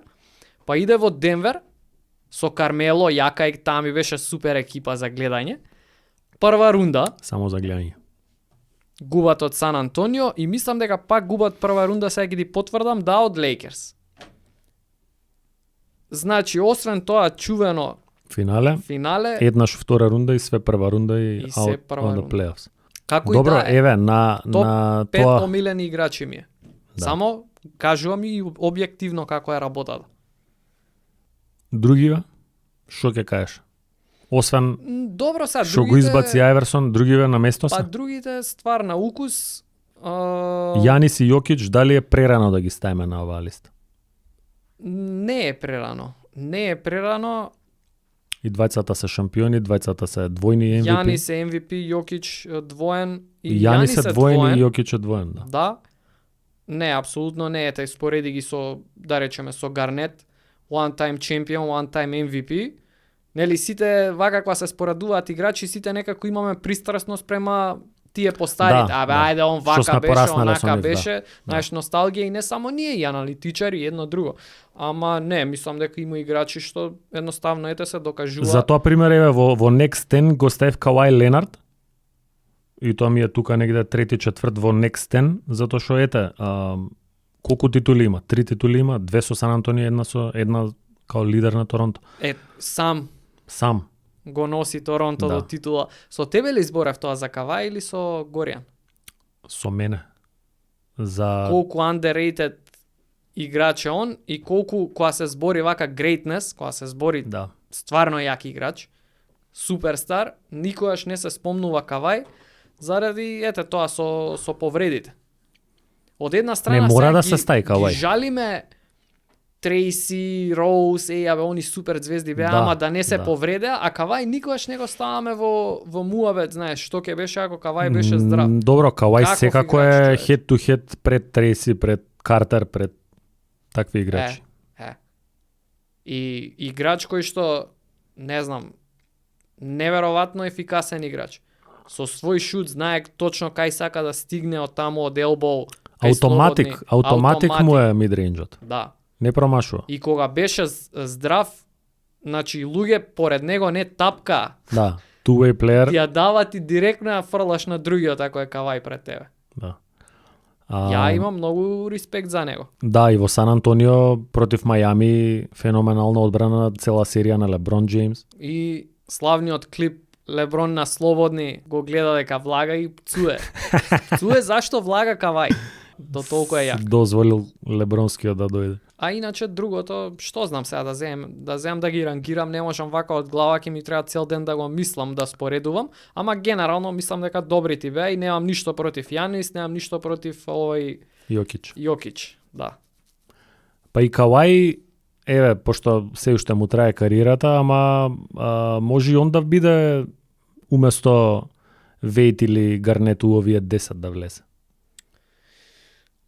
Па иде во Денвер со Кармело, јака и таа ми беше супер екипа за гледање. Прва рунда Само за гледање. губат од Сан Антонио и мислам дека пак губат прва рунда, сега ги потврдам, да, од Лейкерс. Значи, освен тоа чувено Финале, финале, еднаш втора рунда и све прва рунда и се out прва on the рунда. playoffs. како Добро, и да е, еве, на пет тоа... омилени играчи ми е. Да. Само кажувам и објективно како е работата. Другиве, што ќе кажеш? Освен Добро, сега што го избаци Ајверсон, другиве на место Па се? другите ствар на укус. Јанис и Јокич, дали е прерано да ги ставиме на оваа листа? Не е прерано. Не е прерано. И двајцата се шампиони, двајцата се двојни MVP. Јанис е MVP, Јокич двоен и Јанис е двоен и Јокич е двоен, да. Да. Не, апсолутно не е. Тај спореди ги со, да речеме, со Гарнет, one time champion, one time MVP. Нели сите вака кога се споредуваат играчи, сите некако имаме пристрасност према тие постарите. Да, Абе, да. ајде, он Што вака сме беше, пораснале со онака нив, да. беше. Знаеш, носталгија и не само ние, и аналитичари, и едно друго. Ама не, мислам дека има играчи што едноставно ете се докажува. За тоа пример еве во Next 10 го ставив Кавај Ленард. И тоа ми е тука негде трети, четврт во Next 10, затоа што ете, колку титули има? 3 титули има, 2 со Сан Антонио, една као лидер на Торонто. Сам Сам. го носи Торонто Да. до титула. Со тебе ли изборев тоа за Кавај или со Горијан? Со мене. За Колку underrated играч е он и колку кога се збори вака greatness, кога се збори да. стварно јак играч, суперстар, никогаш не се спомнува Кавај заради ете тоа со повредите. Од една страна Не мора сега да се стаи Кавај. Ги жалиме Трейси, Роуз, абе они супер звезди беа, Да, ама да не се да. повредеа, а Кавај никогаш не го ставаме во муавет, знаеш, што ќе беше ако Кавај беше здрав. Добро, Кавај Каков секако играч, е човек? head to head пред Треси, пред Картер, пред такви играчи. И играч кој што, не знам, неверојатно ефикасен играч. Со свој шут знае точно кај сака да стигне од таму од елбоу. Автоматик му е мидрейнџот. Да. Не промашува. И кога беше здрав, значи луѓе поред него не тапка. Да, two-way player. Ти ја дава, ти директно ја фрлаш на другиот ако е Кавај пред тебе. Да. Ја имам многу респект за него. Да, и во Сан Антонио против Мајами феноменална одбрана, цела серија на Леброн Джеймс. И славниот клип Леброн на слободни го гледа дека влага и пцуе. Пцуе зашто влага Кавај. До толку е јак. Дозволил Лебронскиот да дојде. А иначе другото, што знам сега да земам да ги рангирам, не можам вака од глава, ќе ми треба цел ден да го мислам, да споредувам, ама генерално мислам дека добри ти беа и немам ништо против Јанис, немам ништо против овој Јокич, да. Па и Кавај, еве, пошто се уште му трае кариерата, ама може и он да биде уместо Вејт или Гарнет у овие 10 да влезе.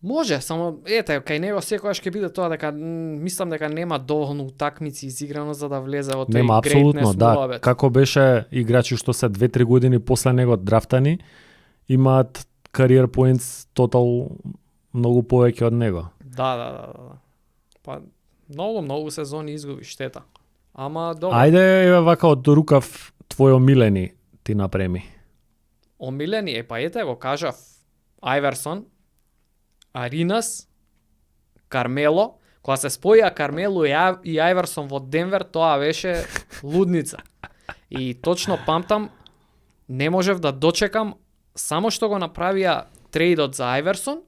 Може, само ете, кај него секогаш ќе биде тоа дека мислам дека нема доволно утакмици изиграно за да влезе во тој Нема апсолутно, да. муабет. Како беше играчи што се 2-3 години после него драфтани, имаат кариер поинтс тотал многу повеќе од него. Да. Па многу сезони изгуби, штета. Ама добро. Ајде, еве вака од рукав твој омилени ти напреми. Омилени па ете го кажав. Ајверсон, Аринас, Кармело. Кога се споја Кармело и Ајверсон во Денвер, тоа беше лудница. И точно памтам, не можев да дочекам, само што го направија трейдот за Ајверсон,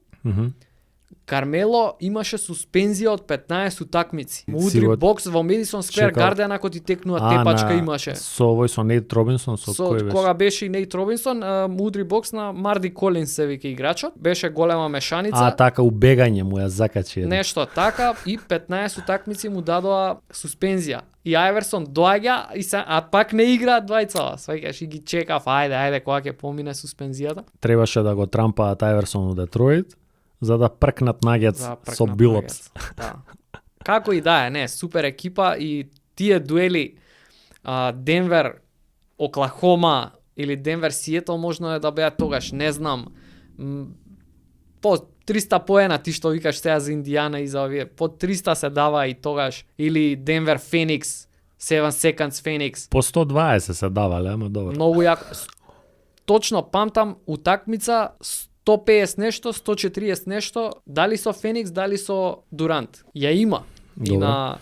Кармело имаше суспензија од 15 утакмици. Му удри бокс во Медисон Сквер Гарден ако ти текнува тепачка имаше. Со овој со Нейт Робинсон, со кој беше? Кога беше и Нейт Робинсон, му удри бокс на Марди Колинс се вика играчот. Беше голема мешаница. Така убегање му ја закачи. Нешто така и 15 утакмици му дадоа суспензија. И Ајверсон доаѓа и а пак не игра двајцава. Сваќаш и ги чекав, ајде кога ќе помине суспензијата. Требаше да го трампаат Ајверсон у Детройт за да пркнат Нагетс со Билопс. Да. Како и да е, не, супер екипа и тие дуели Денвер, Оклахома или Денвер Сиетл можно е да беа тогаш, не знам. По 300 поена ти што викаш сега за Индијана и за овие, по 300 се дава и тогаш, или Денвер Феникс, 7 Seconds Феникс. По 120 се давале, ама добро. Многу јако. Точно памтам утакмица 150 нешто, 140 нешто, дали со Феникс, дали со Дурант. Ја има и на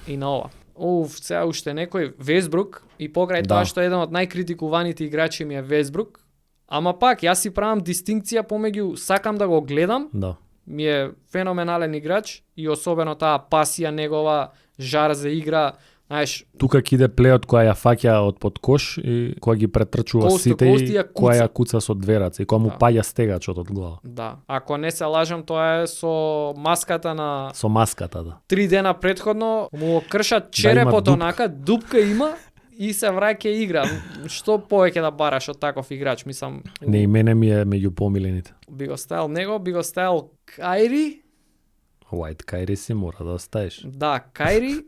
ова. Сега уште некој Весбрук и покрај тоа што еден од најкритикуваните играчи ми е Весбрук, ама пак јас си правам дистинкција помеѓу сакам да го гледам. Да. Ми е феноменален играч и особено таа пасија негова, жар за игра. Знаеш, тука ќе иде плејот која ја фаќа од под кош и која ги претрчува сите и која ја куца со две раце и која му паѓа стегачот од глава. Да. Ако не се лажам, тоа е со маската на... Со маската, да. 3 дена претходно му кршат черепот онака, дупка има и се враќа игра. Што повеќе да бараш од таков играч, мислам. Не, и мене ми е меѓу помилените. Би го ставил него, би го ставил Кајри. White Кајри си мора да оставиш. Да, Кајри.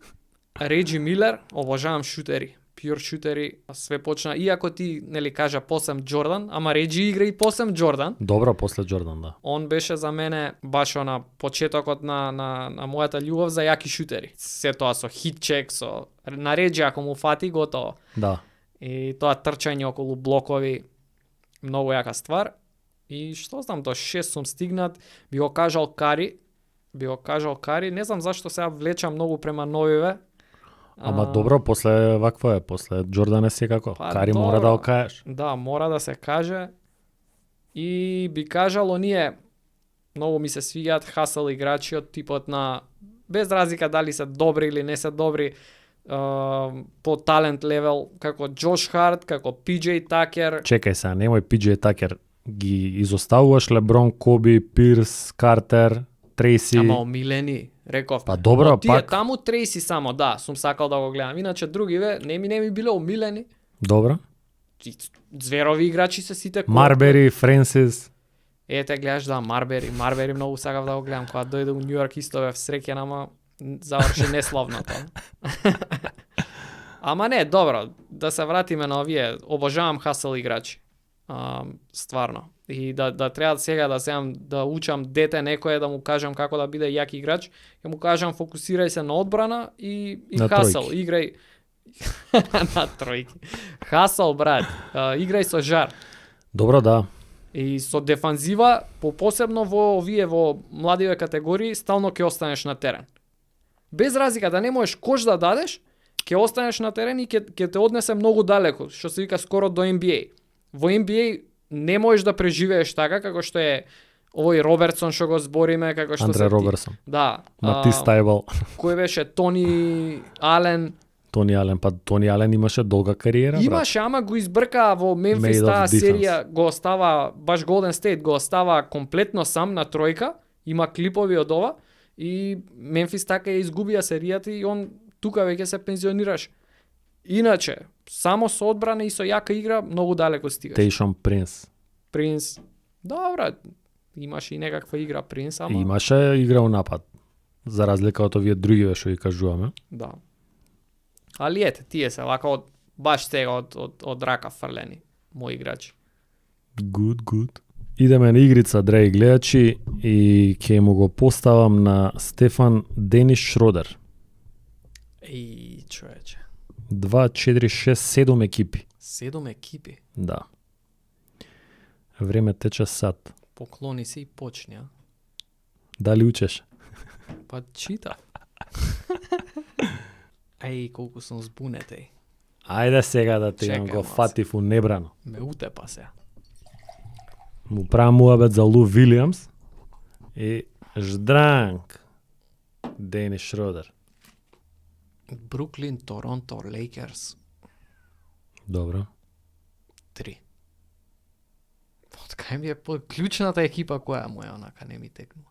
Реджи Милер, обожавам шутери, пјур шутери, све почна, иако ти, нели кажа, посем Џордан, ама Реджи игра и посем Џордан. Добро, после Џордан, да. Он беше за мене баш на почетокот на мојата љубов за јаки шутери. Се тоа со хитчек, на Реджи ако му фати, готово. Да. И тоа трчање околу блокови, многу јака ствар. И што знам, до 6 сум стигнат, би го кажал Кари, не знам зашто сега влечам многу према новиве. Ама добро, после вакво е, после Џордан е секако. Кари добро, мора да окажеш. Да, мора да се каже. И би кажал, оние многу ми се свигаат хасел играчи од типот на, без разлика дали се добри или не се добри, по талент левел, како Џош Харт, како PJ Такер. Чекај се, немој PJ Такер. Ги изоставуваш Леброн, Коби, Пирс, Картер, Трейси. Ама омилени. Реков. Па добро, тие пак. Таму Трейси само, да, сум сакал да го гледам. Иначе другиве не ми биле омилени. Добро. Зверови играчи се сите. Марбери, Френсис. Ете гледаш, да, Марбери многу сакав да го гледам. Кога дојде у Њујорк исто бев среќен, ама заврши неславно тоа. Ама не, добро, да се вратиме на овие, обожавам хасел играчи. стварно. И да треба сега да земам да учам дете некое, да му кажам како да биде јак играч, ќе му кажам фокусирај се на одбрана и На хасал, тројки. играј на тројки. Хасал, брат, играј со жар. Добро, да. И со дефанзива, посебно во овие во младиве категории, стално ќе останеш на терен. Без разлика да не можеш кош да дадеш, ќе останеш на терен и ќе те однесе многу далеко, што се вика скоро до NBA. Во NBA не можеш да преживееш така како што е овој Робертсон што го збориме, како што Андре се Робертсон. Да. Матис Тајбал. Кој беше Тони Ален? Тони Ален, па Тони Ален имаше долга кариера, брат. Имаше, ама го избрка во Мемфис Made of таа defense. серија, го остава, баш Golden State го остава комплетно сам на тројка, има клипови од ова и Мемфис така ја изгубија серијата и он тука веќе се пензионираш. Иначе, само со одбрана и со јака игра многу далеко стигаш. Тейшон Принс. Принц, добра, имаше и некаква игра Принц, ама Имаше игра у напад. За разлика од овие другиве што ги кажуваме. да. Али ете, тие се вака баш сега од рака фрлени мои играчи. Good. Идеме на игрица, драги гледачи, и ќе му го поставам на Стефан Денис Шродер. Еј, човече. 2, 4, 6, 7 екипи. 7 екипи. Да. Време тече сад. Поклони се и почни, а? Дали учеш? Па чита. Еј, колку сум збунет, еј. Ајде сега да ти Чекај, го малце. фатив у небрано. Ме утепа се. Му правам муабет за Лу Вилиамс и Ждранк Денис Шродер. Бруклин, Торонто, Лейкерс. Добро. 3. Од кај ми е клучната екипа која му е онака не ми текнува.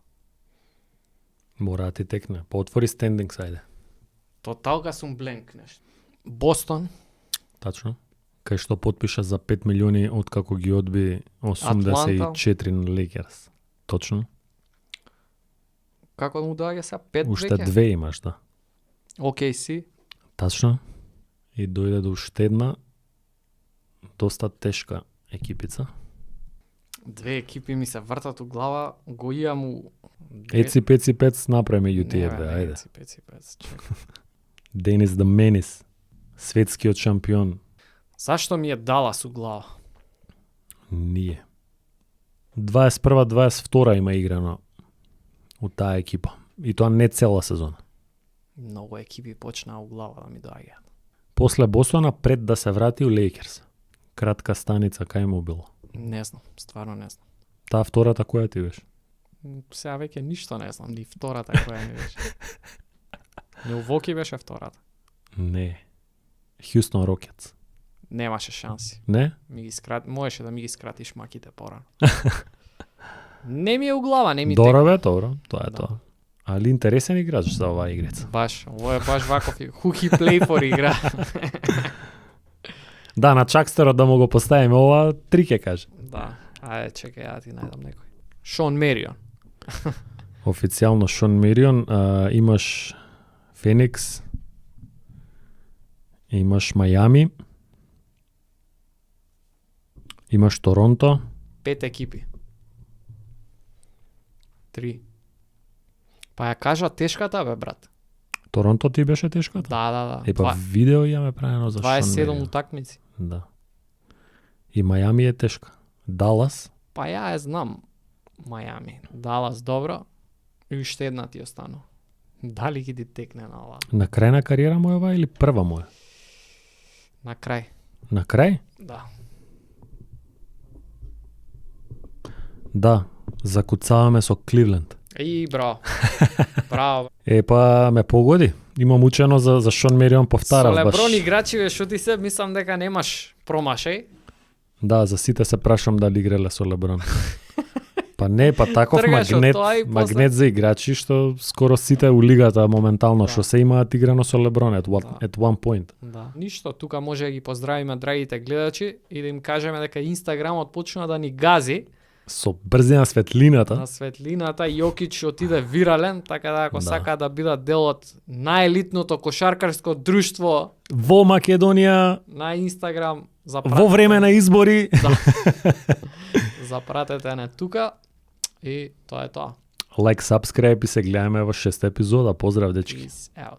Мора да ти текне. Поотвори стендингс, ајде. Тоталка сум бленк нешто. Бостон, Тачно. Кај што потпиша за 5 милиони од како ги одби 84 на Лейкерс. Точно. како му доаѓа сега 5 Уште веќе? 2 имаш, да. OKC, Тачно. И дојде до уште една доста тешка екипица. 2 екипи ми се вртат у глава, го имам у... Еци пеци пец направиме ју тие две, ајде. Денис да Менис, светскиот шампион. Зашто ми е Далас у глава? Ние. 21-22 има играно у таа екипа. И тоа не цела сезона. Многу екипи почнаа у глава да ми доаѓаат. После Бостона пред да се врати у Лейкерс. Кратка станица кај му било. Не знам, стварно не знам. Таа втората која ти беше? Сега веќе ништо не знам, ни втората која ми беше. Милвоки беше втората. Не. Хјустон Рокетс. Немаше шанси. Не? Можеше да ми ги скратиш маките порано. Не ми е у глава, не ми Добро бе, добро. Тоа е Да. тоа. Али интересен играч за оваа игрица. Баш, ово е баш ваков who he play for игра. Да, на чакстерот да му го поставиме ова, 3 ќе каже. Да, ајде чекај, ја ти најдам некој. Шон Мерион. Официјално Шон Мерион, имаш Феникс, имаш Мајами, имаш Торонто, 5 екипи. 3. Па ја кажа тешката бе, брат. Торонто ти беше тешката? Да. Е, па видео имаме правено за Шон 27 Мерион. утакмици. Да. И Мајами е тешка. Далас, Па ја знам Мајами. Далас добро. И уште една ти останува. Дали ги ти текне на ова? на крај на кариера му е ова или прва му е? На крај. На крај? Да. Да, закуцаваме со Кливленд. И браво. Браво. Е, па ме погоди. Имам учено за Шон Мерион Со повтарав баш. Леброн играчи бе, шо ти се, мислам дека немаш промашај. Да, за сите се прашам дали играле со Леброн. Па не, па таков Тргаш од магнет, тоа и после- магнет за играчи што скоро сите у лигата моментално Да. што се имаат играно со Леброн Да. at one point. Да. Ништо, тука може да ги поздравиме драгите гледачи и да им кажеме дека Инстаграмот почна да ни гази, Со брзина светлината. на светлината. Јокич отиде вирален, така да ако Да. сакаат да бидат дел од најелитното кошаркарско друштво Во Македонија, на Инстаграм, во време на избори. запратете не тука и тоа е тоа. Лайк, subscribe и се гледаме во 6 епизода. Поздрав, дечки. Peace out.